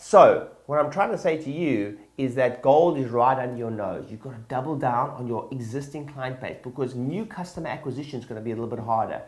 So what I'm trying to say to you is that gold is right under your nose. You've got to double down on your existing client base because new customer acquisition is going to be a little bit harder.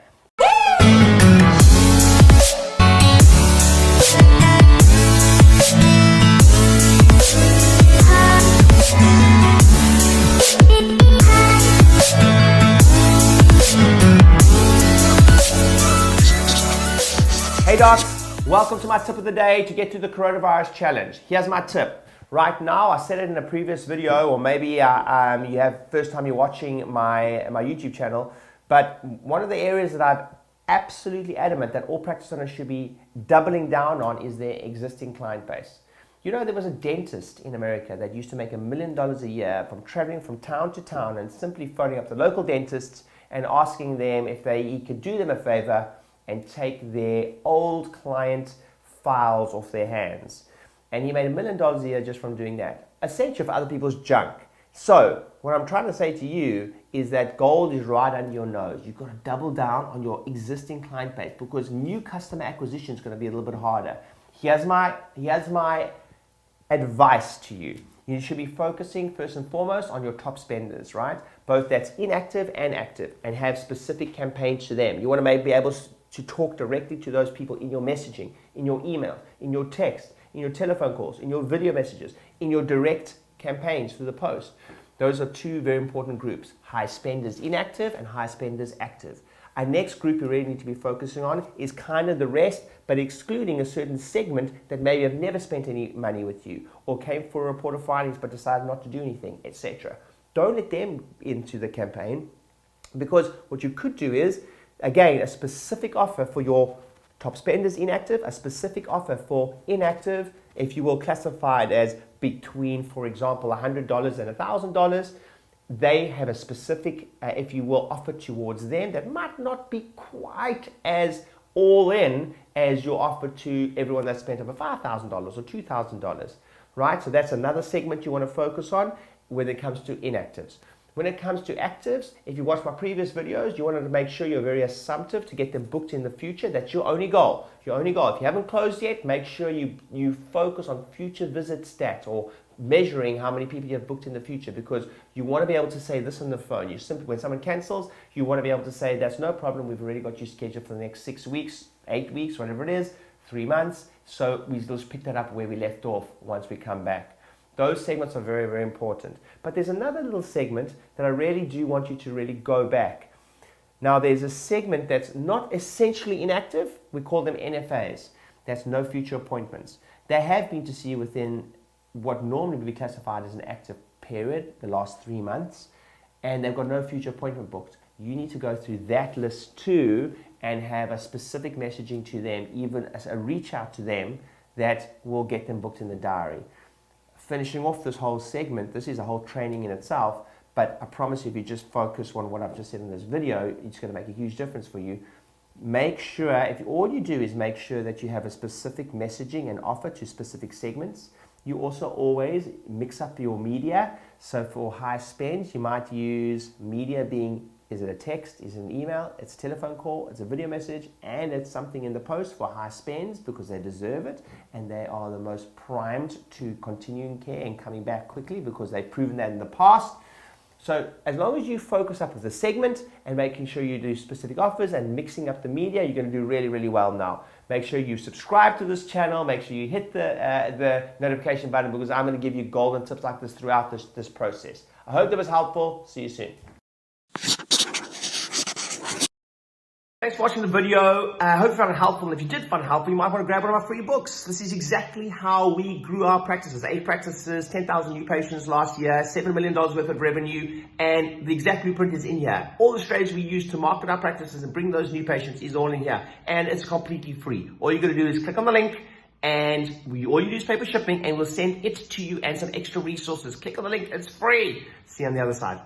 Hey doc, welcome to my tip of the day to get through the coronavirus challenge. Here's my tip. Right now, I said it in a previous video, or maybe you have first time you're watching my YouTube channel, but one of the areas that I'm absolutely adamant that all practice owners should be doubling down on is their existing client base. You know, there was a dentist in America that used to make $1 million a year from traveling from town to town and simply phoning up the local dentists and asking them if he could do them a favor and take their old client files off their hands. And he made $1 million a year just from doing that, essentially for other people's junk. So what I'm trying to say to you is that gold is right under your nose. You've got to double down on your existing client base because new customer acquisition is going to be a little bit harder. Here's my advice to you. You should be focusing first and foremost on your top spenders, right? Both that's inactive and active, and have specific campaigns to them. You want to be able to talk directly to those people in your messaging, in your email, in your text, in your telephone calls, in your video messages, in your direct campaigns through the post. Those are two very important groups: high spenders inactive and high spenders active. Our next group you really need to be focusing on is kind of the rest, but excluding a certain segment that maybe have never spent any money with you or came for a report of findings but decided not to do anything, etc. Don't let them into the campaign, because what you could do is, again, a specific offer for your top spenders inactive, a specific offer for inactive, if you will classify it as between, for example, $100 and $1,000. They have a specific, if you will, offer towards them that might not be quite as all in as your offer to everyone that spent over $5,000 or $2,000, right? So that's another segment you want to focus on when it comes to inactives. When it comes to actives, if you watch my previous videos, you wanted to make sure you're very assumptive to get them booked in the future. That's your only goal. Your only goal. If you haven't closed yet, make sure you focus on future visit stats or measuring how many people you have booked in the future, because you want to be able to say this on the phone. You simply, when someone cancels, you want to be able to say, that's no problem, we've already got you scheduled for the next 6 weeks, 8 weeks, whatever it is, 3 months. So we just pick that up where we left off once we come back. Those segments are very, very important. But there's another little segment that I really do want you to really go back. Now, there's a segment that's not essentially inactive. We call them NFAs. That's no future appointments. They have been to see you within what normally would be classified as an active period, the last 3 months, and they've got no future appointment booked. You need to go through that list too and have a specific messaging to them, even as a reach out to them that will get them booked in the diary. Finishing off this whole segment, this is a whole training in itself, but I promise you, if you just focus on what I've just said in this video, it's going to make a huge difference for you. Make sure, if all you do is make sure that you have a specific messaging and offer to specific segments. You also always mix up your media. So for high spends, you might use media being, is it a text, is it an email, it's a telephone call, it's a video message, and it's something in the post for high spends because they deserve it and they are the most primed to continuing care and coming back quickly because they've proven that in the past. So as long as you focus up with the segment and making sure you do specific offers and mixing up the media, you're going to do really, really well now. Make sure you subscribe to this channel. Make sure you hit the notification button, because I'm going to give you golden tips like this throughout this process. I hope that was helpful. See you soon. Thanks for watching the video. I hope you found it helpful. And if you did find it helpful, you might want to grab one of my free books. This is exactly how we grew our practices. 8 practices, 10,000 new patients last year, $7 million worth of revenue, and the exact blueprint is in here. All the strategies we use to market our practices and bring those new patients is all in here. And it's completely free. All you're going to do is click on the link, and all you do is pay for shipping, and we'll send it to you and some extra resources. Click on the link. It's free. See you on the other side.